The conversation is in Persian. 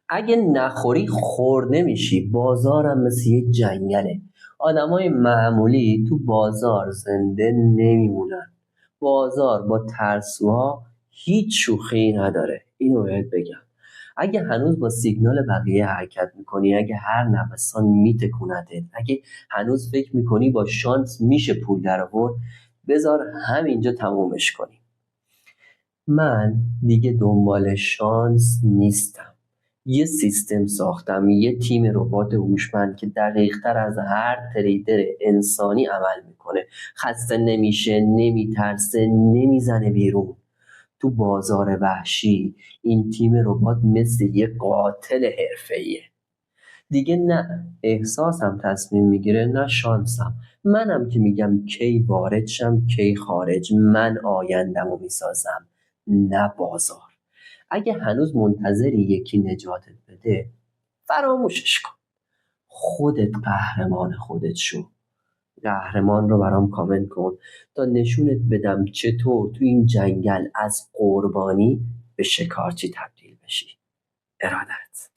اگه نخوری خورده میشی. بازارم مثل یه جنگله. آدمای معمولی تو بازار زنده نمیمونن. بازار با ترسوها هیچ شوخی نداره. اینو بهت بگم. اگه هنوز با سیگنال بقیه حرکت میکنی، اگه هر نوسان میتکونتت، اگه هنوز فکر میکنی با شانس میشه پول در آورد، بذار همینجا تمومش کنی. من دیگه دنبال شانس نیستم. یه سیستم ساختم، یه تیم ربات هوشمند که دقیق‌تر از هر تریدر انسانی عمل میکنه. خسته نمیشه، نمیترسه، نمیزنه بیرون. تو بازار وحشی این تیم ربات مثل یه قاتل حرفه‌ایه. دیگه نه احساسم تصمیم میگیره نه شانسم. منم که میگم کی وارد شم کی خارج. من آیندمو میسازم نه بازار. اگه هنوز منتظری یکی نجاتت بده، فراموشش کن. خودت قهرمان خودت شو. قهرمان رو برام کامنت کن تا نشونت بدم چطور تو این جنگل از قربانی به شکارچی تبدیل بشی. ارادت.